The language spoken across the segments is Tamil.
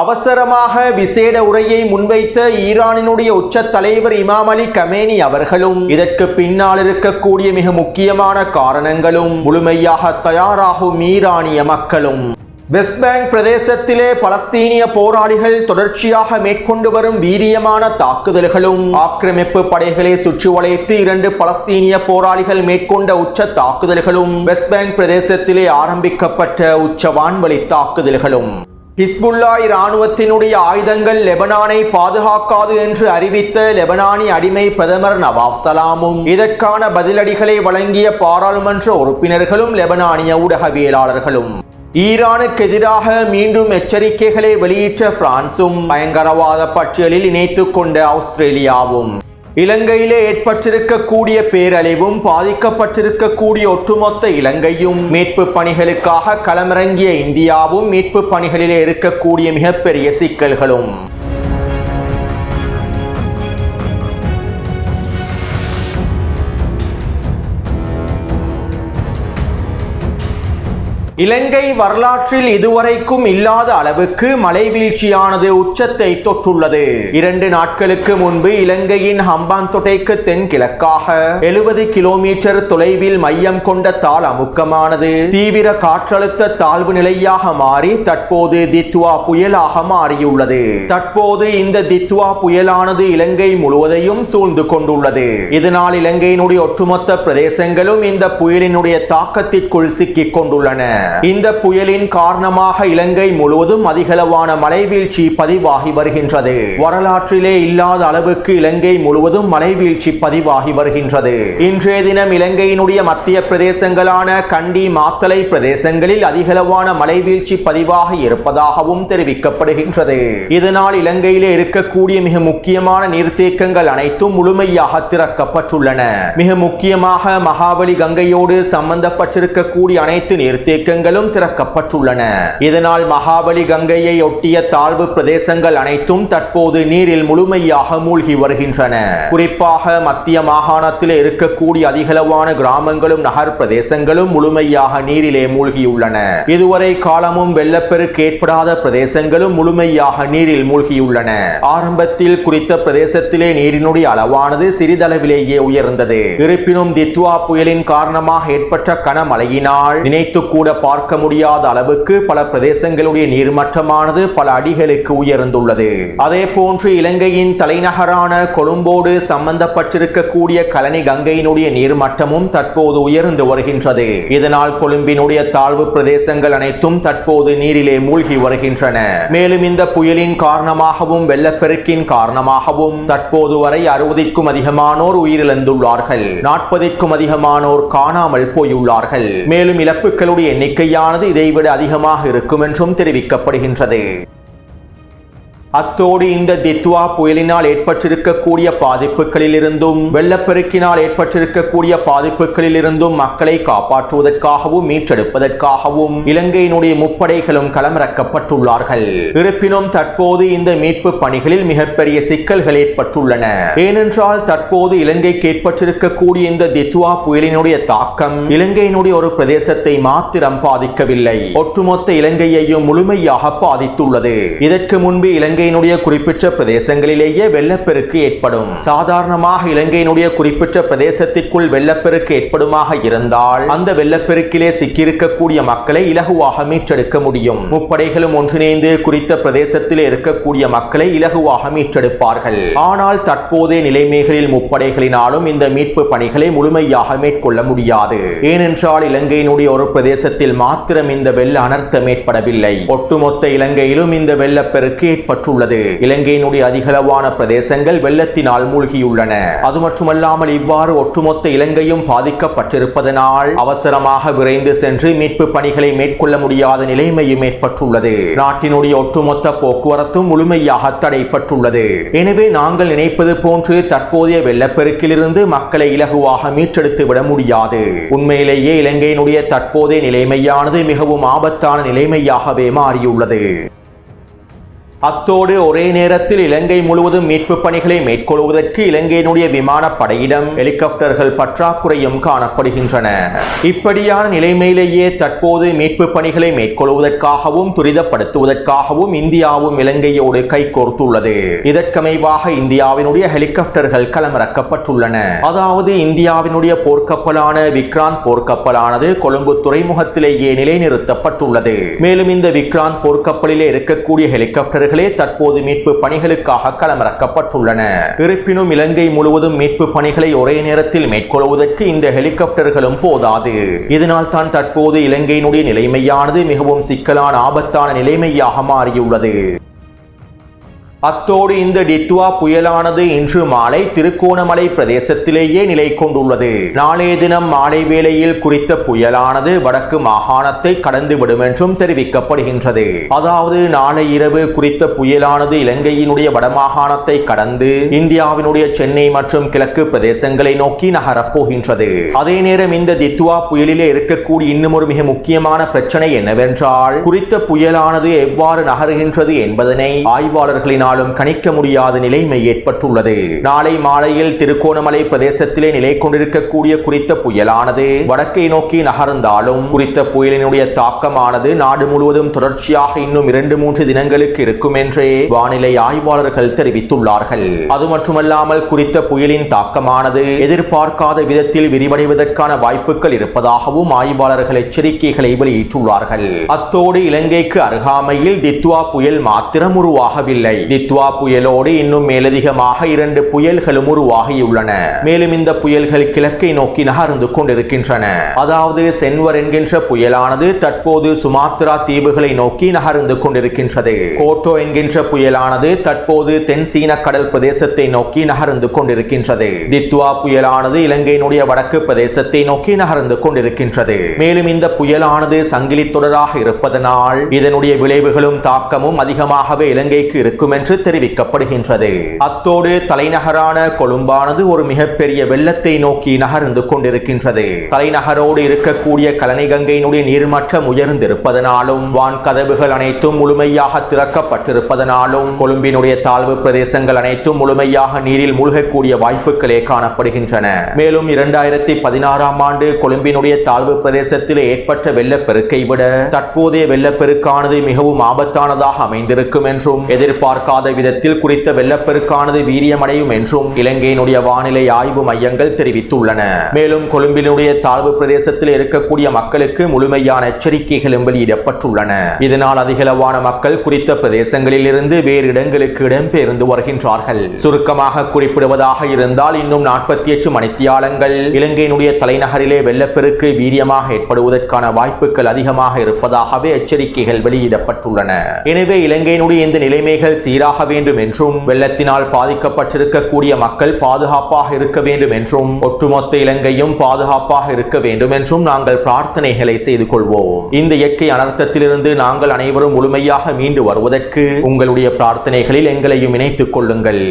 அவசரமாக விசேட உரையை முன்வைத்த ஈரானினுடைய உச்ச தலைவர் இமாம் அலி கமேனி அவர்களும் இதற்கு பின்னால் இருக்கக்கூடிய மிக முக்கியமான காரணங்களும் முழுமையாக தயாராகும் ஈரானிய மக்களும் வெஸ்ட் பேங்க் பிரதேசத்திலே பலஸ்தீனிய போராளிகள் தொடர்ச்சியாக மேற்கொண்டு வரும் வீரியமான தாக்குதல்களும் ஆக்கிரமிப்பு படைகளை சுற்றி வளைத்து 2 பலஸ்தீனிய போராளிகள் மேற்கொண்ட உச்ச தாக்குதல்களும் வெஸ்ட் பேங்க் பிரதேசத்திலே ஆரம்பிக்கப்பட்ட உச்ச வான்வழி தாக்குதல்களும் ஹிஸ்புல்லா இராணுவத்தினுடைய ஆயுதங்கள் லெபனானை பாதுகாக்காது என்று அறிவித்த லெபனானி அடிமை பிரதமர் நவாப் சலாமும் இதற்கான பதிலடிகளை வழங்கிய பாராளுமன்ற உறுப்பினர்களும் லெபனானிய ஊடகவியலாளர்களும் ஈரானுக்கு எதிராக மீண்டும் எச்சரிக்கைகளை வெளியிட்ட பிரான்சும் பயங்கரவாத பட்டியலில் இணைத்துக் கொண்ட ஆஸ்திரேலியாவும் இலங்கையிலே ஏற்பட்டிருக்கக்கூடிய பேரழிவும் பாதிக்கப்பட்டிருக்கக்கூடிய ஒட்டுமொத்த இலங்கையும் மீட்பு பணிகளுக்காக களமிறங்கிய இந்தியாவும் மீட்பு பணிகளிலே இருக்கக்கூடிய மிகப்பெரிய சிக்கல்களும் இலங்கை வரலாற்றில் இதுவரைக்கும் இல்லாத அளவுக்கு மழை வீழ்ச்சியானது உச்சத்தை தொற்றுள்ளது. 2 நாட்களுக்கு முன்பு இலங்கையின் ஹம்பாந்தோட்டைக்கு தென்கிழக்காக 70 கிலோமீட்டர் தொலைவில் மையம் கொண்ட தாழ் அமுக்கமானது தீவிர காற்றழுத்த தாழ்வு நிலையாக மாறி தற்போது தித்வா புயலாக மாறியுள்ளது. தற்போது இந்த தித்வா புயலானது இலங்கை முழுவதையும் சூழ்ந்து கொண்டுள்ளது. இதனால் இலங்கையினுடைய ஒட்டுமொத்த பிரதேசங்களும் இந்த புயலினுடைய தாக்கத்திற்குள் சிக்கிக் கொண்டுள்ளன. இந்த புயலின் காரணமாக இலங்கை முழுவதும் அதிகளவான மழை வீழ்ச்சி பதிவாகி வருகின்றது. வரலாற்றிலே இல்லாத அளவுக்கு இலங்கை முழுவதும் மழை வீழ்ச்சி பதிவாகி வருகின்றது. இன்றைய தினம் இலங்கையினுடைய மத்திய பிரதேசங்களான கண்டி மாத்தளை பிரதேசங்களில் அதிகளவான மழை வீழ்ச்சி பதிவாகி இருப்பதாகவும் தெரிவிக்கப்படுகின்றது. இதனால் இலங்கையிலே இருக்கக்கூடிய மிக முக்கியமான நீர்த்தேக்கங்கள் அனைத்தும் முழுமையாக திறக்கப்பட்டுள்ளன. மிக முக்கியமாக மகாவலி கங்கையோடு சம்பந்தப்பட்டிருக்கக்கூடிய அனைத்து நீர்த்தேக்கங்களும் திறக்கப்பட்டுள்ளன. இதனால் மகாவலி கங்கையை ஒட்டிய தாழ்வு பிரதேசங்கள் அனைத்தும் தற்போது நீரில் முழுமையாக மூழ்கி வருகின்றன. குறிப்பாக மத்திய மாகாணத்தில் இருக்கக்கூடிய அதிகளவான கிராமங்களும் நகர் பிரதேசங்களும் முழுமையாக நீரிலே மூழ்கியுள்ளன. இதுவரை காலமும் வெள்ளப்பெருக்கு ஏற்படாத பிரதேசங்களும் முழுமையாக நீரில் மூழ்கியுள்ளன. ஆரம்பத்தில் குறித்த பிரதேசத்திலே நீரினுடைய அளவானது சிறிதளவிலேயே உயர்ந்தது. இருப்பினும் தித்வா புயலின் காரணமாக ஏற்பட்ட கனமழையினால் நினைத்து கூட பார்க்க முடியாத அளவுக்கு பல பிரதேசங்களுடைய நீர்மட்டமானது பல அடிகளுக்கு உயர்ந்துள்ளது. அதே போன்று இலங்கையின் தலைநகரான கொழும்போடு சம்பந்தப்பட்டிருக்கக்கூடிய கலனி கங்கையினுடைய நீர்மட்டமும் தற்போது உயர்ந்து வருகின்றது. இதனால் கொழும்பினுடைய தாழ்வு பிரதேசங்கள் அனைத்தும் தற்போது நீரிலே மூழ்கி வருகின்றன. மேலும் இந்த புயலின் காரணமாகவும் வெள்ளப்பெருக்கின் காரணமாகவும் தற்போது வரை 60க்கும் அதிகமானோர் உயிரிழந்துள்ளார்கள். 40க்கும் அதிகமானோர் காணாமல் போயுள்ளார்கள். மேலும் இழப்புகளுடைய எண்ணிக்கையானது இதைவிட அதிகமாக இருக்கும் என்றும் தெரிவிக்கப்படுகின்றது. அத்தோடு இந்த தித்வா புயலினால் ஏற்பட்டிருக்கக்கூடிய பாதிப்புகளில் இருந்தும் வெள்ளப்பெருக்கினால் ஏற்பட்டிருக்கக்கூடிய பாதிப்புகளில் இருந்தும் மக்களை காப்பாற்றுவதற்காகவும் மீட்டெடுப்பதற்காகவும் இலங்கையினுடைய முப்படைகளும் களமிறக்கப்பட்டுள்ளார்கள். இருப்பினும் தற்போது இந்த மீட்பு பணிகளில் மிகப்பெரிய சிக்கல்கள் ஏற்பட்டுள்ளன. ஏனென்றால் தற்போது இலங்கைக்கு ஏற்பட்டிருக்கக்கூடிய இந்த தித்வா புயலினுடைய தாக்கம் இலங்கையினுடைய ஒரு பிரதேசத்தை மாத்திரம் பாதிக்கவில்லை, ஒட்டுமொத்த இலங்கையையும் முழுமையாக பாதித்துள்ளது. இதற்கு முன்பு இலங்கையினுடைய குறிப்பிட்ட பிரதேசங்களிலேயே வெள்ளப்பெருக்கு ஏற்படும். சாதாரணமாக இலங்கையினுடைய குறிப்பிட்ட பிரதேசத்திற்குள் வெள்ளப்பெருக்கு ஏற்படுமாக இருந்தால் அந்த வெள்ளப்பெருக்கிலே சிக்கியிருக்கக்கூடிய மக்களை இலகுவாக மீட்டெடுக்க முடியும். முப்படைகளும் ஒன்றிணைந்து குறித்த பிரதேசத்திலே இருக்கக்கூடிய மக்களை இலகுவாக மீட்டெடுப்பார்கள். ஆனால் தற்போதைய நிலைமைகளில் முப்படைகளினாலும் இந்த மீட்பு பணிகளை முழுமையாக மேற்கொள்ள முடியாது. ஏனென்றால் இலங்கையினுடைய ஒரு பிரதேசத்தில் மாத்திரம் இந்த வெள்ள அனர்த்தம் ஏற்படவில்லை, ஒட்டுமொத்த இலங்கையிலும் இந்த வெள்ளப்பெருக்கு ஏற்பட்டு இலங்கையினுடைய அதிகளவான பிரதேசங்கள் வெள்ளத்தினால் மூழ்கியுள்ளன. அது மட்டுமல்லாமல் இவ்வாறு ஒட்டுமொத்த இலங்கையும் பாதிக்கப்பட்டிருப்பதனால் அவசரமாக விரைந்து சென்று மீட்பு பணிகளை மேற்கொள்ள முடியாத நிலைமையும் ஏற்பட்டுள்ளது. நாட்டினுடைய ஒட்டுமொத்த போக்குவரத்தும் முழுமையாக தடைப்பட்டுள்ளது. எனவே நாங்கள் நினைப்பது போன்று தற்போதைய வெள்ளப்பெருக்கிலிருந்து மக்களை இலகுவாக மீட்டெடுத்து விட முடியாது. உண்மையிலேயே இலங்கையினுடைய தற்போதைய நிலைமையானது மிகவும் ஆபத்தான நிலைமையாகவே மாறியுள்ளது. அத்தோடு ஒரே நேரத்தில் இலங்கை முழுவதும் மீட்பு பணிகளை மேற்கொள்வதற்கு இலங்கையினுடைய விமானப்படையிடம் ஹெலிகாப்டர்கள் பற்றாக்குறையும் காணப்படுகின்றன. இப்படியான நிலைமையிலேயே தற்போது மீட்பு பணிகளை மேற்கொள்வதற்காகவும் துரிதப்படுத்துவதற்காகவும் இந்தியாவும் இலங்கையோடு கைகோர்த்துள்ளது. இதற்கமைவாக இந்தியாவினுடைய ஹெலிகாப்டர்கள் களமிறக்கப்பட்டுள்ளன. அதாவது இந்தியாவினுடைய போர்க்கப்பலான விக்ராந்த் போர்க்கப்பலானது கொழும்பு துறைமுகத்திலேயே நிலைநிறுத்தப்பட்டுள்ளது. மேலும் இந்த விக்ராந்த் போர்க்கப்பலிலே இருக்கக்கூடிய ஹெலிகாப்டர்களே தற்போது மீட்பு பணிகளுக்காக களமிறக்கப்பட்டுள்ளன. இருப்பினும் இலங்கை முழுவதும் மீட்பு பணிகளை ஒரே நேரத்தில் மேற்கொள்வதற்கு இந்த ஹெலிகாப்டர்களும் போதாது. இதனால் தான் தற்போது இலங்கையினுடைய நிலைமையானது மிகவும் சிக்கலான ஆபத்தான நிலைமையாக மாறியுள்ளது. அத்தோடு இந்த டித்வா புயலானது இன்று மாலை திருகோணமலை பிரதேசத்திலேயே நிலை கொண்டுள்ளது. நாளைய தினம் மாலை வேளையில் குறித்த புயலானது வடக்கு மாகாணத்தை கடந்துவிடும் என்றும் தெரிவிக்கப்படுகின்றது. அதாவது நாளை இரவு குறித்த புயலானது இலங்கையினுடைய வடமாகாணத்தை கடந்து இந்தியாவினுடைய சென்னை மற்றும் கிழக்கு பிரதேசங்களை நோக்கி நகரப் போகின்றது. அதே நேரம் இந்த டித்வா புயலிலே இருக்கக்கூடிய இன்னும் ஒரு மிக முக்கியமான பிரச்சனை என்னவென்றால் குறித்த புயலானது எவ்வாறு நகருகின்றது என்பதனை ஆய்வாளர்களினால் கணிக்க முடியாத நிலைமை ஏற்பட்டுள்ளது. நாளை மாலையில் திருகோணமலை பிரதேசத்திலே நிலை கொண்டிருக்கக்கூடிய குறித்த புயலானது வடக்கை நோக்கி நகர்ந்தாலும் குறித்த புயலினுடைய தாக்கமானது நாடு முழுவதும் தொடர்ச்சியாக இன்னும் 2-3 தினங்களுக்கு இருக்கும் என்றே வானிலை ஆய்வாளர்கள் தெரிவித்துள்ளார்கள். அது மட்டுமல்லாமல் குறித்த புயலின் தாக்கமானது எதிர்பார்க்காத விதத்தில் விரிவடைவதற்கான வாய்ப்புகள் இருப்பதாகவும் ஆய்வாளர்கள் எச்சரிக்கைகளை வெளியிட்டுள்ளார்கள். அத்தோடு இலங்கைக்கு அருகாமையில் டித்வா புயல் மாத்திரம் உருவாகவில்லை. டித்வா புயலோடு இன்னும் மேலதிகமாக 2 புயல்களும் உருவாகியுள்ளன. மேலும் இந்த புயல்கள் கிழக்கை நோக்கி நகர்ந்து கொண்டிருக்கின்றன. அதாவது சென்வர் என்கின்ற புயலானது தற்போது சுமாத்ரா தீவுகளை நோக்கி நகர்ந்து கொண்டிருக்கின்றது. கோட்டோ என்கின்ற புயலானது தற்போது தென் சீன கடல் பிரதேசத்தை நோக்கி நகர்ந்து கொண்டிருக்கின்றது. டித்வா புயலானது இலங்கையினுடைய வடக்கு பிரதேசத்தை நோக்கி நகர்ந்து கொண்டிருக்கின்றது. மேலும் இந்த புயலானது சங்கிலி தொடராக இருப்பதனால் இதனுடைய விளைவுகளும் தாக்கமும் அதிகமாகவே இலங்கைக்கு இருக்கும் என்று தெரிவிக்கப்படுகின்றது. அத்தோடு தலைநகரான கொழும்பானது ஒரு மிகப்பெரிய வெள்ளத்தை நோக்கி நகர்ந்து கொண்டிருக்கின்றது. தலைநகரோடு இருக்கக்கூடிய கலனை கங்கையினுடைய நீர்மட்டம் உயர்ந்திருப்பதனாலும் வான் கதவுகள் அனைத்தும் முழுமையாக திறக்கப்பட்டிருப்பதனாலும் கொழும்பினுடைய தாழ்வு பிரதேசங்கள் அனைத்தும் முழுமையாக நீரில் மூழ்கக்கூடிய வாய்ப்புகளே காணப்படுகின்றன. மேலும் 2016ஆம் ஆண்டு கொழும்பினுடைய தாழ்வு பிரதேசத்தில் ஏற்பட்ட வெள்ளப்பெருக்கை விட தற்போதைய வெள்ளப்பெருக்கானது மிகவும் ஆபத்தானதாக அமைந்திருக்கும் என்றும் எதிர்பார்க்காத விதத்தில் குறித்த வெள்ளப்பெருக்கானது வீரியமடையும் என்றும் இலங்கையினுடைய வானிலை ஆய்வு மையங்கள் தெரிவித்துள்ளன. மேலும் கொழும்பினுடைய தாழ்வு பிரதேசத்தில் இருக்கக்கூடிய மக்களுக்கு முழுமையான எச்சரிக்கைகளும் வெளியிடப்பட்டுள்ளன. இதனால் அதிகளவான மக்கள் குறித்த பிரதேசங்களில் இருந்து வேறு இடங்களுக்கு இடம்பெயர்ந்து வருகின்றார்கள். சுருக்கமாக குறிப்பிடுவதாக இருந்தால் இன்னும் 48 மணித்தியாலங்கள் இலங்கையினுடைய தலைநகரிலே வெள்ளப்பெருக்கு வீரியமாக ஏற்படுவதற்கான வாய்ப்புகள் அதிகமாக இருப்பதாகவே எச்சரிக்கைகள் வெளியிடப்பட்டுள்ளன. எனவே இலங்கையினுடைய இந்த நிலைமைகள் சீராக வேண்டும் என்றும் வெள்ளத்தினால் பாதிக்கப்பட்டிருக்கக்கூடிய மக்கள் பாதுகாப்பாக இருக்க வேண்டும் என்றும் ஒட்டுமொத்த இலங்கையும் பாதுகாப்பாக இருக்க வேண்டும் என்றும் நாங்கள் பிரார்த்தனைகளை செய்து கொள்வோம். இந்த இயற்கை அனர்த்தத்திலிருந்து நாங்கள் அனைவரும் முழுமையாக மீண்டு வருவதற்கு உங்களுடைய பிரார்த்தனைகளில் எங்களையும் இணைத்துக் கொள்ளுங்கள்.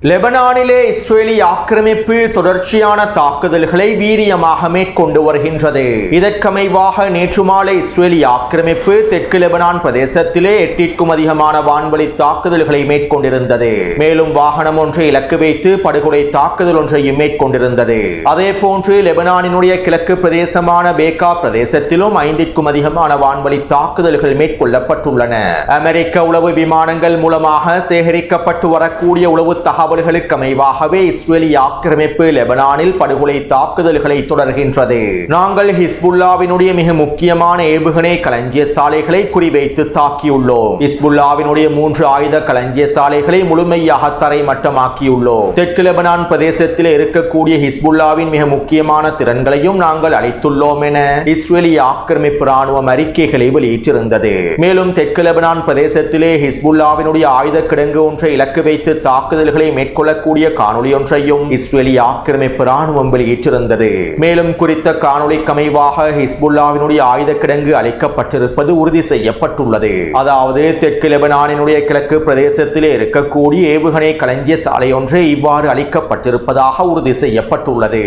லெபனானிலே இஸ்ரேலி ஆக்கிரமிப்பு தொடர்ச்சியான தாக்குதல்களை வீரியமாக மேற்கொண்டு வருகின்றது. இதற்கமைவாக நேற்று மாலை இஸ்ரேலி ஆக்கிரமிப்பு தெற்கு லெபனான் பிரதேசத்திலே 8க்கும் அதிகமான வான்வழி தாக்குதல்களை மேற்கொண்டிருந்தது. மேலும் வாகனம் ஒன்றை இலக்கு வைத்து படுகொலை தாக்குதல் ஒன்றையும் மேற்கொண்டிருந்தது. அதே போன்று லெபனானினுடைய கிழக்கு பிரதேசமான பேக்கா பிரதேசத்திலும் 5க்கும் அதிகமான வான்வழி தாக்குதல்கள் மேற்கொள்ளப்பட்டுள்ளன. அமெரிக்க உளவு விமானங்கள் மூலமாக சேகரிக்கப்பட்டு வரக்கூடிய உளவு தகவல் அமைவாகவே இஸ்ரேலி ஆக்கிரமிப்பு லெபனானில் படுகொலை தாக்குதல்களை தொடர்கின்றது. நாங்கள் ஹிஸ்புல்லாவினுடைய மிக முக்கியமான ஏவுகணை களஞ்சிய சாலைகளை குறிவைத்து தாக்கியுள்ளோம். ஹிஸ்புல்லாவினுடைய 3 ஆயுத களஞ்சிய சாலைகளை முழுமையாக தரைமட்டமாக்கியுள்ளோம். தெற்கு லெபனான் பிரதேசத்தில் இருக்கக்கூடிய ஹிஸ்புல்லாவின் மிக முக்கியமான திறன்களையும் நாங்கள் அளித்துள்ளோம் என இஸ்ரேலி ஆக்கிரமிப்பு ராணுவம் அறிக்கைகளை வெளியிட்டிருந்தது. மேலும் தெற்கு லெபனான் பிரதேசத்திலே ஹிஸ்புல்லாவினுடைய ஆயுத கிடங்கு ஒன்றை இலக்கு வைத்து தாக்குதல்களை மேற்கொள்ளக்கூடிய காணொலி ஒன்றையும் இஸ்ரேலி ஆக்கிரமிப்பு ராணுவம் வெளியிட்டிருந்தது. மேலும் குறித்த காணொலிக்கு அமைவாக ஹிஸ்புல்லாவினுடைய ஆயுத கிடங்கு அளிக்கப்பட்டிருப்பது உறுதி செய்யப்பட்டுள்ளது. அதாவது தெற்கு லெபனானினுடைய கிழக்கு பிரதேசத்திலே இருக்கக்கூடிய ஏவுகணை களஞ்சிய சாலை ஒன்றை இவ்வாறு அளிக்கப்பட்டிருப்பதாக உறுதி செய்யப்பட்டுள்ளது.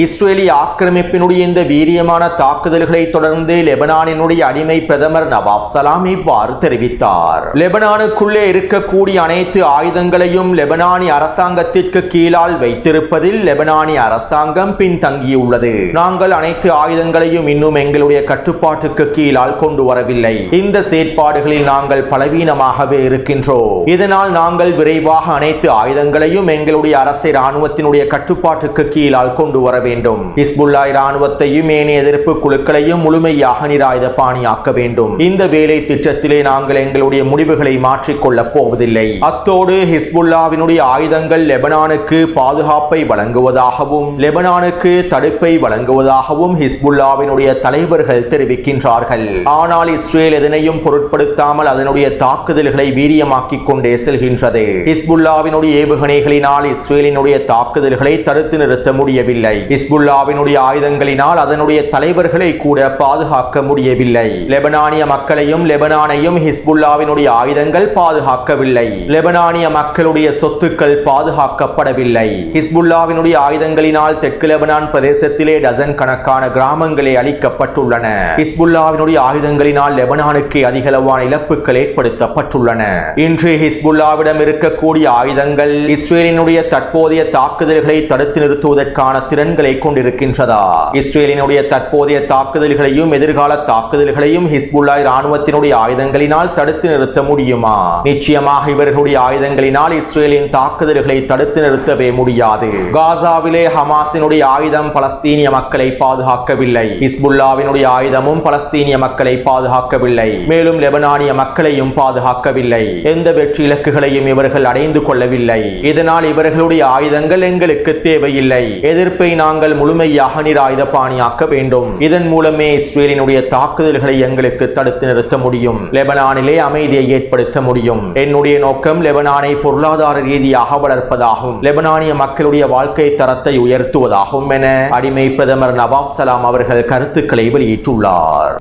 இஸ்ரேலிய ஆக்கிரமிப்பினுடைய இந்த வீரியமான தாக்குதல்களை தொடர்ந்து லெபனானினுடைய அடிமை பிரதமர் நவாப் சலாம் இவ்வாறு தெரிவித்தார். லெபனானுக்குள்ளே இருக்கக்கூடிய அனைத்து ஆயுதங்களையும் லெபனானி அரசாங்கத்திற்கு கீழால் வைத்திருப்பதில் லெபனானி அரசாங்கம் பின்தங்கியுள்ளது. நாங்கள் அனைத்து ஆயுதங்களையும் இன்னும் எங்களுடைய கட்டுப்பாட்டுக்கு கீழால் கொண்டு வரவில்லை. இந்த செயற்பாடுகளில் நாங்கள் பலவீனமாகவே இருக்கின்றோம். இதனால் நாங்கள் விரைவாக அனைத்து ஆயுதங்களையும் எங்களுடைய அரசை இராணுவத்தினுடைய கட்டுப்பாட்டுக்கு கீழால் கொண்டு வர வேண்டும். ஹிஸ்புல்லா இராணுவத்தையும் ஏனைய எதிர்ப்பு குழுக்களையும் முழுமையாக நிராயுத பாணியாக்க வேண்டும். இந்த வேலை திட்டத்திலே நாங்கள் எங்களுடைய முடிவுகளை மாற்றிக்கொள்ளப் போவதில்லை. அத்தோடு ஹிஸ்புல்லாவினுடைய ஆயுதங்கள் லெபனானுக்கு பாதுகாப்பை வழங்குவதாகவும் லெபனானுக்கு தடுப்பை வழங்குவதாகவும் ஹிஸ்புல்லாவினுடைய தலைவர்கள் தெரிவிக்கின்றார்கள். ஆனால் இஸ்ரேல் எதனையும் பொருட்படுத்தாமல் அதனுடைய தாக்குதல்களை வீரியமாக்கிக் கொண்டே செல்கின்றது. ஹிஸ்புல்லாவினுடைய ஏவுகணைகளினால் இஸ்ரேலினுடைய தாக்குதல்களை தடுத்து நிறுத்த முடியவில்லை. ஹிஸ்புல்லாவினுடைய ஆயுதங்களினால் அதனுடைய தலைவர்களை கூட பாதுகாக்க முடியவில்லை. லெபனானிய மக்களையும் லெபனானையும் ஹிஸ்புல்லாவினுடைய ஆயுதங்கள் பாதுகாக்கவில்லை. லெபனானிய மக்களுடைய சொத்துக்கள் பாதுகாக்கப்படவில்லை. ஹிஸ்புல்லாவினுடைய ஆயுதங்களினால் தெற்கு லெபனான் பிரதேசத்திலே டசன் கணக்கான கிராமங்களே அழிக்கப்பட்டுள்ளன. ஹிஸ்புல்லாவினுடைய ஆயுதங்களினால் லெபனானுக்கு அதிகளவான இழப்புகள் ஏற்படுத்தப்பட்டுள்ளன. இன்று ஹிஸ்புல்லாவிடம் இருக்கக்கூடிய ஆயுதங்கள் இஸ்ரேலினுடைய தற்போதைய தாக்குதல்களை தடுத்து நிறுத்துவதற்கான திறன்களை கொண்டிருக்கின்றதா? இஸ்ரேலினுடைய தற்போதைய தாக்குதல்களையும் எதிர்கால தாக்குதல்களையும் ஹிஸ்புல்லா இராணுவத்தினுடைய ஆயுதங்களினால் தடுத்து நிறுத்த முடியுமா? நிச்சயமாக இவர்களுடைய ஆயுதங்களினால் இஸ்ரேலின் தாக்குதல்களை தடுத்து நிறுத்தவே முடியாது. காசாவிலே ஹமாஸினுடைய ஆயுதம் பலஸ்தீனிய மக்களை பாதுகாக்கவில்லை. ஹிஸ்புல்லாவினுடைய ஆயுதமும் பலஸ்தீனிய மக்களை பாதுகாக்கவில்லை. மேலும் லெபனானிய மக்களையும் பாதுகாக்கவில்லை. எந்த வெற்றி இலக்குகளையும் இவர்கள் அடைந்து கொள்ளவில்லை. இதனால் இவர்களுடைய ஆயுதங்கள் எங்களுக்கு தேவையில்லை. எதிர்ப்பை நாங்கள் முழுமையாக நிராயுத பாணியாக்க வேண்டும். இதன் மூலமே இஸ்ரேலினுடைய தாக்குதல்களை எங்களுக்கு தடுத்து நிறுத்த முடியும். லெபனானிலே அமைதியை ஏற்படுத்த முடியும். என்னுடைய நோக்கம் லெபனானை பொருளாதார ரீதியாக வளர்ப்பதாகும். லெபனானிய மக்களுடைய வாழ்க்கை தரத்தை உயர்த்துவதாகும் என அடிமை பிரதமர் நவாப் சலாம் அவர்கள் கருத்துக்களை வெளியிட்டுள்ளார்.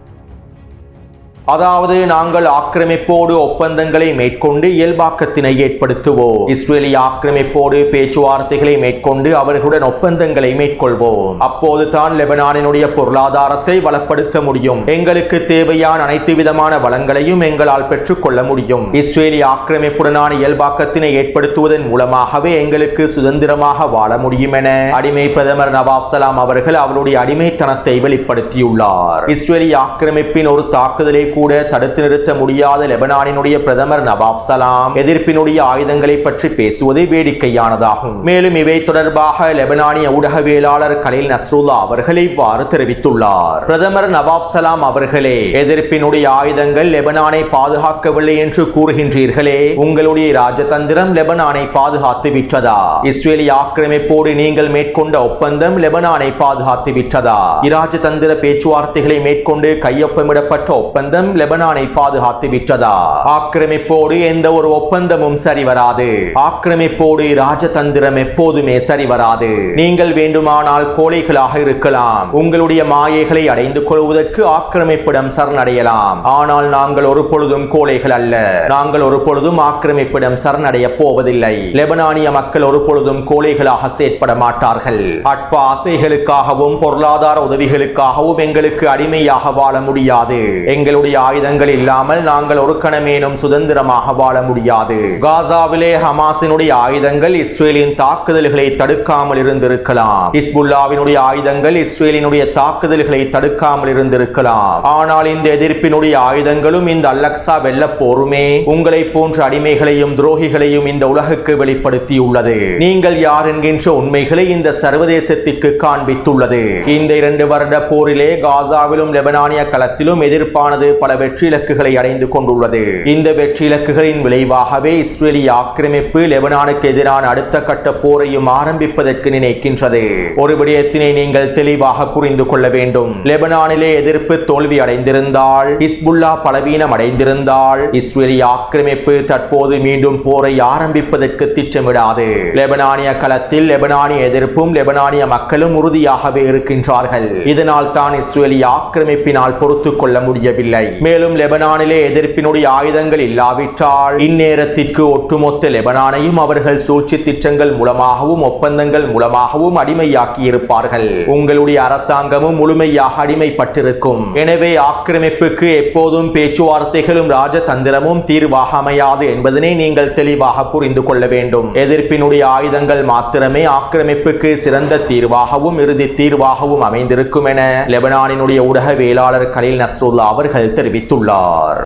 அதாவது நாங்கள் ஆக்கிரமிப்போடு ஒப்பந்தங்களை மேற்கொண்டு இயல்பாக்கத்தினை ஏற்படுத்துவோம். இஸ்ரேலிய ஆக்கிரமிப்போடு பேச்சுவார்த்தைகளை மேற்கொண்டு அவர்களுடன் ஒப்பந்தங்களை மேற்கொள்வோம். அப்போது தான் லெபனானினுடைய பொருளாதாரத்தை வளப்படுத்த முடியும். எங்களுக்கு தேவையான அனைத்து விதமான வளங்களையும் எங்களால் பெற்றுக்கொள்ள முடியும். இஸ்ரேலிய ஆக்கிரமிப்புடனான இயல்பாக்கத்தினை ஏற்படுத்துவதன் மூலமாகவே எங்களுக்கு சுதந்திரமாக வாழ முடியும் என அடிமை பிரதமர் நவாப் சலாம் அவர்கள் அவருடைய அடிமைத்தனத்தை வெளிப்படுத்தியுள்ளார். இஸ்ரேலிய ஆக்கிரமிப்பின் ஒரு தாக்குதலை கூட தடுத்து நிறுத்த முடியாத லெபனானினுடைய பிரதமர் நவாப் சலாம் எதிர்ப்பினுடைய ஆயுதங்களை பற்றி பேசுவது வேடிக்கையானதாகும். மேலும் இவை தொடர்பாக லெபனானிய ஊடகவியலாளர் கலீல் நஸ்ருல்லா அவர்கள் இவ்வாறு தெரிவித்துள்ளார். பிரதமர் நவாப் சலாம் அவர்களே, எதிர்ப்பினுடைய ஆயுதங்கள் லெபனானை பாதுகாக்கவில்லை என்று கூறுகின்றீர்களே, உங்களுடைய ராஜதந்திரம் லெபனானை பாதுகாத்து விட்டதா? இஸ்ரேலிய ஆக்கிரமிப்போடு நீங்கள் மேற்கொண்ட ஒப்பந்தம் லெபனானை பாதுகாத்து விட்டதா? இராஜதந்திர பேச்சுவார்த்தைகளை மேற்கொண்டு கையொப்பமிடப்பட்ட ஒப்பந்தம் லெபனானை பாதுகாத்து விட்டதா? ஆக்கிரமிப்போடு எந்த ஒரு ஒப்பந்தமும் சரிவராது. ஆக்கிரமிப்போடு ராஜதந்திரம் எப்போதுமே சரிவராது. நீங்கள் வேண்டுமானால் கோழைகளாக இருக்கலாம். உங்களுடைய மாயைகளை அடைந்து கொள்வதற்கு ஆக்கிரமிப்பிடம் சரணடையலாம். ஆனால் நாங்கள் ஒரு பொழுதும் கோழைகள் அல்ல. நாங்கள் ஒரு பொழுதும் ஆக்கிரமிப்பிடம் சரணடைய போவதில்லை. லெபனானிய மக்கள் ஒரு பொழுதும் கோழைகளாக செயற்பட மாட்டார்கள். அற்ப ஆசைகளுக்காகவும் பொருளாதார உதவிகளுக்காகவும் எங்களுக்கு அடிமையாக வாழ முடியாது. எங்களுடைய ஆயுதங்கள் இல்லாமல் நாங்கள் ஒரு கணமேனும் சுதந்திரமாக வாழ முடியாது. காசாவிலே ஹமாஸினுடைய ஆயுதங்கள் இஸ்ரேலின் தாக்குதல்களை தடுக்காமல் இருந்திருக்கலாம். ஹிஸ்புல்லாவினுடைய ஆயுதங்கள் இஸ்ரேலினுடைய தாக்குதல்களை தடுக்காமல் இருந்திருக்கலாம். ஆனால் இந்த எதிர்ப்பினுடைய ஆயுதங்களும் இந்த அல்-அக்ஸா வெள்ள போருமே உங்களை போன்ற அடிமைகளையும் துரோகிகளையும் இந்த உலகுக்கு வெளிப்படுத்தியுள்ளது. நீங்கள் யார் என்கின்ற உண்மைகளை இந்த சர்வதேசத்திற்கு காண்பித்துள்ளது. இந்த 2 வருட போரிலே காசாவிலும் லெபனானிய களத்திலும் எதிர்ப்பானது பல வெற்றி இலக்குகளை அடைந்து கொண்டுள்ளது. இந்த வெற்றி இலக்குகளின் விளைவாகவே இஸ்ரேலிய ஆக்கிரமிப்பு லெபனானுக்கு எதிரான அடுத்த கட்ட போரையும் ஆரம்பிப்பதற்கு நினைக்கின்றது. ஒரு விடயத்தினை நீங்கள் தெளிவாக புரிந்து கொள்ள வேண்டும். லெபனானிலே எதிர்ப்பு தோல்வி அடைந்திருந்தால், ஹிஸ்புல்லா பலவீனம் அடைந்திருந்தால், இஸ்ரேலிய ஆக்கிரமிப்பு தற்போது மீண்டும் போரை ஆரம்பிப்பதற்கு திட்டமிடாது. லெபனானிய களத்தில் லெபனானிய எதிர்ப்பும் லெபனானிய மக்களும் உறுதியாகவே இருக்கின்றார்கள். இதனால் தான் இஸ்ரேலிய ஆக்கிரமிப்பினால் பொறுத்துக் கொள்ள முடியவில்லை. மேலும் லெபனானிலே எதிர்ப்பினுடைய ஆயுதங்கள் இல்லாவிட்டால் இந்நேரத்திற்கு ஒட்டுமொத்த லெபனானையும் அவர்கள் சூழ்ச்சி திட்டங்கள் மூலமாகவும் ஒப்பந்தங்கள் மூலமாகவும் அடிமையாக்கி இருப்பார்கள். உங்களுடைய அரசாங்கமும் முழுமையாக அடிமைப்பட்டிருக்கும். எனவே ஆக்கிரமிப்புக்கு எப்போதும் பேச்சுவார்த்தைகளும் ராஜதந்திரமும் தீர்வாக அமையாது என்பதனை நீங்கள் தெளிவாக புரிந்து கொள்ள வேண்டும். எதிர்ப்பினுடைய ஆயுதங்கள் மாத்திரமே ஆக்கிரமிப்புக்கு சிறந்த தீர்வாகவும் இறுதி தீர்வாகவும் அமைந்திருக்கும் என லெபனானினுடைய ஊடகவியலாளர் கலீல் நஸ்ருல்லா அவர்கள் தெரிவித்துள்ளார்.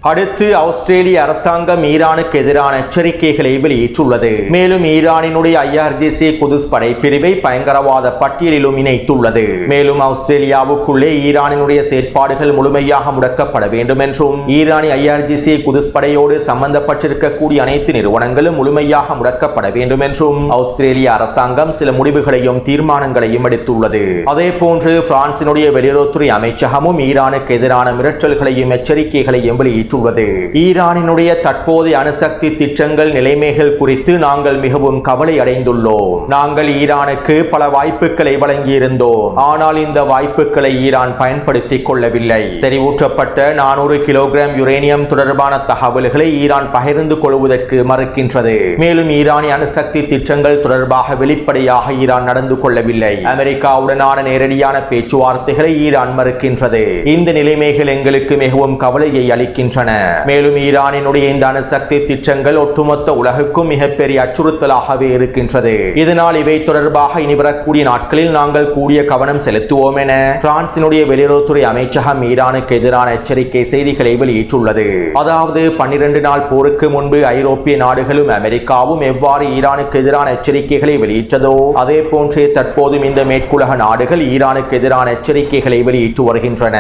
அடுத்து ஆஸ்திரேலிய அரசாங்கம் ஈரானுக்கு எதிரான எச்சரிக்கைகளை வெளியிட்டுள்ளது. மேலும் ஈரானினுடைய IRGC குதுஸ் படைப்பிரிவை பயங்கரவாத பட்டியலிலும் இணைத்துள்ளது. மேலும் ஆஸ்திரேலியாவுக்குள்ளே ஈரானினுடைய செயற்பாடுகள் முழுமையாக முடக்கப்பட வேண்டும் என்றும் ஈரானிய IRGC குதுஸ் படையோடு சம்பந்தப்பட்டிருக்கக்கூடிய அனைத்து நிறுவனங்களும் முழுமையாக முடக்கப்பட வேண்டும் என்றும் ஆஸ்திரேலிய அரசாங்கம் சில முடிவுகளையும் தீர்மானங்களையும் எடுத்துள்ளது. அதே போன்று பிரான்சினுடைய வெளியுறவுத்துறை அமைச்சகமும் ஈரானுக்கு எதிரான மிரட்டல்களையும் எச்சரிக்கைகளையும் வெளியிட்டுள்ளது. ஈரானினுடைய தற்போதைய அணுசக்தி திட்டங்கள் நிலைமைகள் குறித்து நாங்கள் மிகவும் கவலை அடைந்துள்ளோம். நாங்கள் ஈரானுக்கு பல வாய்ப்புகளை வழங்கியிருந்தோம். ஆனால் இந்த வாய்ப்புகளை ஈரான் பயன்படுத்திக் கொள்ளவில்லை. செறிவூட்டப்பட்ட 400 கிலோகிராம் யுரேனியம் தொடர்பான தகவல்களை ஈரான் பகிர்ந்து கொள்வதற்கு மறுக்கின்றது. மேலும் ஈரானிய அணுசக்தி திட்டங்கள் தொடர்பாக வெளிப்படையாக ஈரான் நடந்து கொள்ளவில்லை. அமெரிக்காவுடனான நேரடியான பேச்சுவார்த்தைகளை ஈரான் மறுக்கின்றது. இந்த நிலைமைகள் எங்களுக்கு மிகவும் கவலையை அளிக்கின்றன. மேலும் ஈரானினுடைய இந்த அணுசக்தி திட்டங்கள் ஒட்டுமொத்த உலகுக்கும் மிகப்பெரிய அச்சுறுத்தலாகவே இருக்கின்றது. இதனால் இவை தொடர்பாக இனி வரக்கூடிய நாட்களில் நாங்கள் கூடிய கவனம் செலுத்துவோம் என பிரான்சினுடைய வெளியுறவுத்துறை அமைச்சகம் ஈரானுக்கு எதிரான எச்சரிக்கை செய்திகளை வெளியிட்டுள்ளது. அதாவது 12 நாள் போருக்கு முன்பு ஐரோப்பிய நாடுகளும் அமெரிக்காவும் எவ்வாறு ஈரானுக்கு எதிரான எச்சரிக்கைகளை வெளியிட்டதோ அதே போன்றே தற்போதும் இந்த மேற்குலக நாடுகள் ஈரானுக்கு எதிரான எச்சரிக்கைகளை வெளியிட்டு வருகின்றன.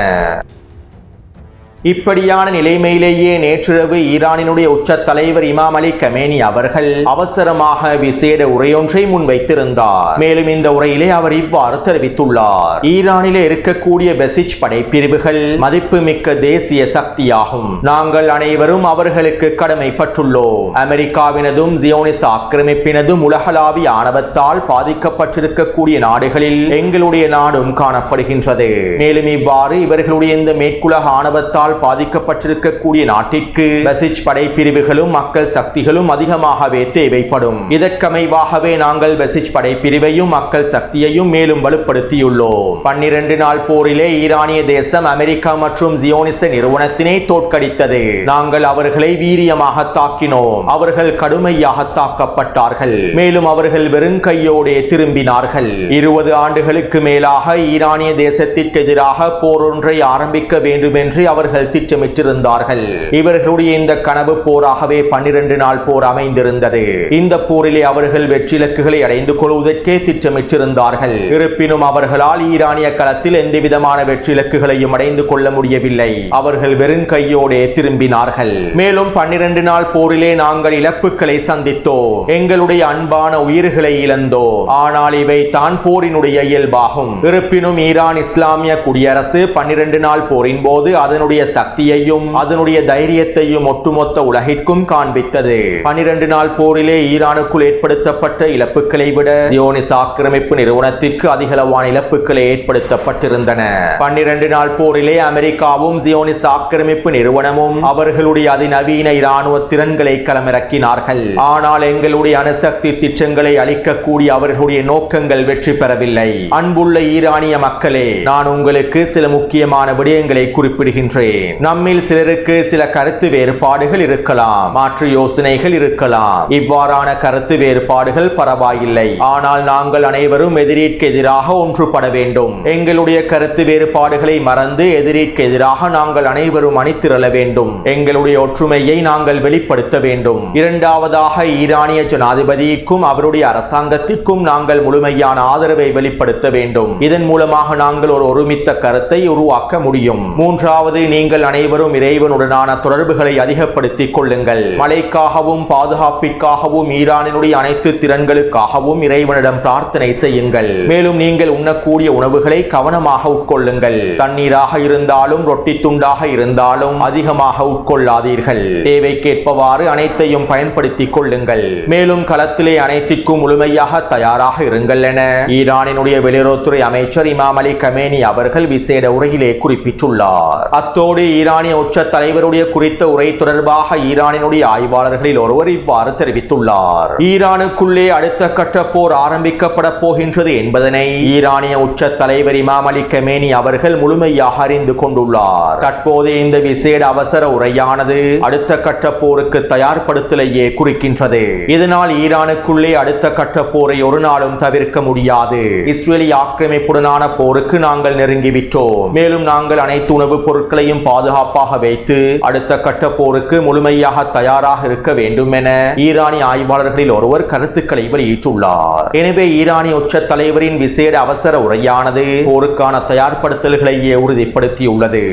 இப்படியான நிலைமையிலேயே நேற்றிரவு ஈரானினுடைய உச்ச தலைவர் இமாம் அலி கமேனி அவர்கள் அவசரமாக விசேட உரையொன்றை முன்வைத்திருந்தார். மேலும் இந்த உரையிலே அவர் இவ்வாறு தெரிவித்துள்ளார். ஈரானிலே இருக்கக்கூடிய பெசிச் படைப்பிரிவுகள் மதிப்புமிக்க தேசிய சக்தியாகும். நாங்கள் அனைவரும் அவர்களுக்கு கடமைப்பட்டுள்ளோம். அமெரிக்காவினதும் ஜியோனிச ஆக்கிரமிப்பினதும் உலகளாவிய ஆணவத்தால் பாதிக்கப்பட்டிருக்கக்கூடிய நாடுகளில் எங்களுடைய நாடும் காணப்படுகின்றது. மேலும் இவ்வாறு இவர்களுடைய இந்த மேற்குலக ஆணவத்தால் பாதிக்கப்பட்டிருக்கக்கூடிய நாட்டிற்கு பெசிச் படைப்பிரிவுகளும் மக்கள் சக்திகளும் அதிகமாகவே தேவைப்படும். இதற்கமைவாகவே நாங்கள் பெசிச் படைப்பிரிவையும் மக்கள் சக்தியையும் மேலும் வலுப்படுத்தியுள்ளோம். 12 நாள் போரிலே ஈரானிய தேசம் அமெரிக்கா மற்றும் ஜியோனிச நிறுவனத்தினை தோற்கடித்தது. நாங்கள் அவர்களை வீரியமாக தாக்கினோம். அவர்கள் கடுமையாக தாக்கப்பட்டார்கள். மேலும் அவர்கள் வெறும் கையோடே திரும்பினார்கள். 20 ஆண்டுகளுக்கு மேலாக ஈரானிய தேசத்திற்கு எதிராக போர் ஒன்றை ஆரம்பிக்க வேண்டும் என்று அவர்கள் திட்டமிட்டிருந்தார்கள். இவர்களுடைய இந்த கனவு போராகவே 12 நாள் போர் அமைந்திருந்தது. இந்த போரிலே அவர்கள் வெற்றி இலக்குகளை அடைந்து கொள்வதற்கே திட்டமிட்டிருந்தார்கள். இருப்பினும் அவர்களால் ஈரானிய களத்தில் எந்தவிதமான வெற்றி இலக்குகளையும் அடைந்து கொள்ள முடியவில்லை. அவர்கள் வெறும் கையோடே திரும்பினார்கள். மேலும் 12 நாள் போரிலே நாங்கள் இழப்புகளை சந்தித்தோம். எங்களுடைய அன்பான உயிர்களை இழந்தோம். ஆனால் இவை தான் போரினுடைய இயல்பாகும். இருப்பினும் ஈரான் இஸ்லாமிய குடியரசு 12 நாள் போரின் போது அதனுடைய சக்தியையும் அதனுடைய தைரியத்தையும் ஒட்டுமொத்த உலகிற்கும் காண்பித்தது. 12 நாள் போரிலே ஈரானுக்குள் ஏற்படுத்தப்பட்ட இழப்புகளை விட ஜியோனிச ஆக்கிரமிப்பு நிறுவனத்திற்கு அதிகளவான இழப்புகளை ஏற்படுத்தப்பட்டிருந்தன. 12 நாள் போரிலே அமெரிக்காவும் ஜியோனிச ஆக்கிரமிப்பு நிறுவனமும் அவர்களுடைய அதிநவீன இராணுவ திறன்களை களமிறக்கினார்கள். ஆனால் எங்களுடைய அணுசக்தி திட்டங்களை அளிக்கக்கூடிய அவர்களுடைய நோக்கங்கள் வெற்றி பெறவில்லை. அன்புள்ள ஈரானிய மக்களே, நான் உங்களுக்கு சில முக்கியமான விடயங்களை குறிப்பிடுகின்றேன். நம்மில் சிலருக்கு சில கருத்து வேறுபாடுகள் இருக்கலாம், மாற்று யோசனைகள் இருக்கலாம். இவ்வாறான கருத்து வேறுபாடுகள் பரவாயில்லை. ஆனால் நாங்கள் அனைவரும் எதிரிற்கு எதிராக ஒன்றுபட வேண்டும். எங்களுடைய கருத்து வேறுபாடுகளை மறந்து எதிரிற்கு எதிராக நாங்கள் அனைவரும் அணிதிரள வேண்டும். எங்களுடைய ஒற்றுமையை நாங்கள் வெளிப்படுத்த வேண்டும். இரண்டாவதாக ஈரானிய ஜனாதிபதிக்கும் அவருடைய அரசாங்கத்திற்கும் நாங்கள் முழுமையான ஆதரவை வெளிப்படுத்த வேண்டும். இதன் மூலமாக நாங்கள் ஒரு ஒருமித்த கருத்தை உருவாக்க முடியும். மூன்றாவது, நீங்கள் அனைவரும் இறைவனுடனான தொடர்புகளை அதிகப்படுத்திக் கொள்ளுங்கள். மழைக்காகவும் பாதுகாப்பிற்காகவும் ஈரானினுடைய அனைத்து திறன்களுக்காகவும் இறைவனிடம் பிரார்த்தனை செய்யுங்கள். மேலும் நீங்கள் உண்ணக்கூடிய உணவுகளை கவனமாக உட்கொள்ளுங்கள். தண்ணீராக இருந்தாலும் ரொட்டி துண்டாக இருந்தாலும் அதிகமாக உட்கொள்ளாதீர்கள். தேவைக்கேற்பவாறு அனைத்தையும் பயன்படுத்திக் கொள்ளுங்கள். மேலும் களத்திலே அனைத்திற்கும் முழுமையாக தயாராக இருங்கள் என ஈரானினுடைய வெளியுறவுத்துறை அமைச்சர் இமாம் அலி கமேனி அவர்கள் விசேட உரையிலே குறிப்பிட்டுள்ளார். அத்தோடு ஈரானிய உச்ச தலைவருடைய குறித்த உரை தொடர்பாக ஈரானினுடைய ஆய்வாளர்களில் ஒருவர் இவ்வாறு தெரிவித்துள்ளார். ஈரானுக்குள்ளே அடுத்த கட்ட போர் ஆரம்பிக்கப்பட போகின்றது என்பதனை ஈரானிய உச்ச தலைவர் இமாம் அலி கமேனி அவர்கள் முழுமையாக அறிந்து கொண்டுள்ளார். தற்போது இந்த விசேட அவசர உரையானது அடுத்த கட்ட போருக்கு தயார்படுத்தலையே குறிக்கின்றது. இதனால் ஈரானுக்குள்ளே அடுத்த கட்ட போரை ஒரு நாளும் தவிர்க்க முடியாது. இஸ்ரேலி ஆக்கிரமிப்புடனான போருக்கு நாங்கள் நெருங்கிவிட்டோம். மேலும் நாங்கள் அனைத்து உணவுப் பொருட்களையும் பாதுகாப்பாக வைத்து அடுத்த கட்ட போருக்கு முழுமையாக தயாராக இருக்க வேண்டும் என ஈரானிய ஆய்வாளர்களில் ஒருவர் கருத்துக்களை வெளியிட்டுள்ளார். எனவே ஈரானிய உச்ச தலைவரின் விசேட அவசர உரையானது போருக்கான தயார்படுத்தல்களையே உறுதிப்படுத்தியுள்ளது.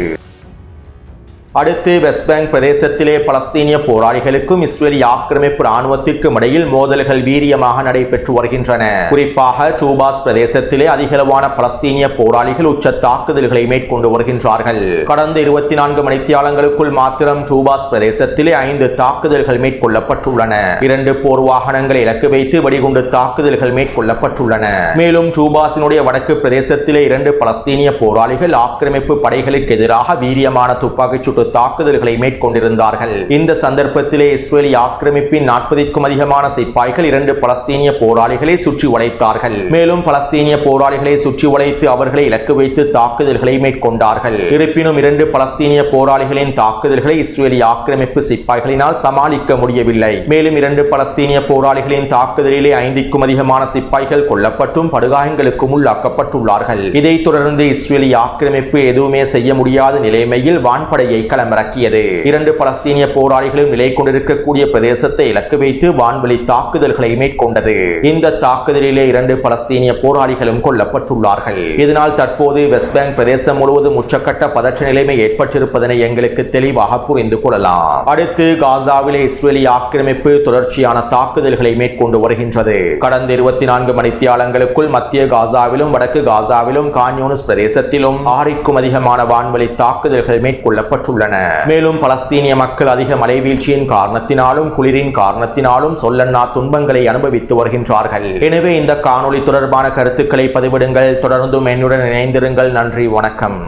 அடுத்து வெஸ்ட் பேங்க் பிரதேசத்திலே பலஸ்தீனிய போராளிகளுக்கும் இஸ்ரேலி ஆக்கிரமிப்பு ராணுவத்திற்கும் இடையில் மோதல்கள் வீரியமாக நடைபெற்று வருகின்றன. குறிப்பாக டூபாஸ் பிரதேசத்திலே அதிகளவான பலஸ்தீனிய போராளிகள் உச்ச தாக்குதல்களை மேற்கொண்டு வருகின்றார்கள். கடந்த 24 மணித்தியாலங்களுக்குள் மாத்திரம் டூபாஸ் பிரதேசத்திலே 5 தாக்குதல்கள் மேற்கொள்ளப்பட்டுள்ளன. 2 போர் வாகனங்களை இலக்கு வைத்து வெடிகுண்டு தாக்குதல்கள் மேற்கொள்ளப்பட்டுள்ளன. மேலும் டூபாஸினுடைய வடக்கு பிரதேசத்திலே 2 பலஸ்தீனிய போராளிகள் ஆக்கிரமிப்பு படைகளுக்கு எதிராக வீரியமான துப்பாக்கிச் தாக்குதல்களை மேற்கொண்டிருந்தார்கள். இந்த சந்தர்ப்பத்திலே இஸ்ரேலி ஆக்கிரமிப்பின் 40க்கும் அதிகமான சிப்பாய்கள் 2 பலஸ்தீனிய போராளிகளை சுற்றி வளைத்தார்கள். மேலும் பலஸ்தீனிய போராளிகளை சுற்றி வளைத்து அவர்களை இலக்கு வைத்து தாக்குதல்களை மேற்கொண்டார்கள். இருப்பினும் 2 பலஸ்தீனிய போராளிகளின் தாக்குதல்களை இஸ்ரேலி ஆக்கிரமிப்பு சிப்பாய்களினால் சமாளிக்க முடியவில்லை. மேலும் 2 பலஸ்தீனிய போராளிகளின் தாக்குதலிலே 5க்கும் அதிகமான சிப்பாய்கள் கொல்லப்பட்டும் படுகாயங்களுக்கும் உள்ளாக்கப்பட்டுள்ளார்கள். இதைத் தொடர்ந்து இஸ்ரேலி ஆக்கிரமிப்பு எதுவுமே செய்ய முடியாத நிலைமையில் வான்படையை களமிறக்கியது. 2 பலஸ்தீனிய போராளிகளும் நிலை கொண்டிருக்கக்கூடிய பிரதேசத்தை இலக்கு வைத்து வான்வெளி தாக்குதல்களை மேற்கொண்டது. இந்த தாக்குதலிலே 2 பலஸ்தீனிய போராளிகளும் கொல்லப்பட்டுள்ளார்கள். இதனால் தற்போது வெஸ்ட் பேங்க் பிரதேசம் முழுவதும் உச்சக்கட்ட பதற்ற நிலைமை ஏற்பட்டிருப்பதனை எங்களுக்கு தெளிவாக புரிந்து கொள்ளலாம். அடுத்து காசாவிலே இஸ்ரேலி ஆக்கிரமிப்பு தொடர்ச்சியான தாக்குதல்களை மேற்கொண்டு வருகின்றது. கடந்த 24 மணித்தியாலங்களுக்குள் மத்திய காசாவிலும் வடக்கு காசாவிலும் கான்யூனிஸ் பிரதேசத்திலும் 6க்கும் அதிகமான வான்வெளி தாக்குதல்கள் மேற்கொள்ளப்பட்டுள்ளன. மேலும் பலஸ்தீனிய மக்கள் அதிக மழை வீழ்ச்சியின் காரணத்தினாலும் குளிரின் காரணத்தினாலும் சொல்லன்னா துன்பங்களை அனுபவித்து வருகின்றார்கள். எனவே இந்த காணொளி தொடர்பான கருத்துக்களை பதிவிடுங்கள். தொடர்ந்தும் என்னுடன் இணைந்திருங்கள். நன்றி, வணக்கம்.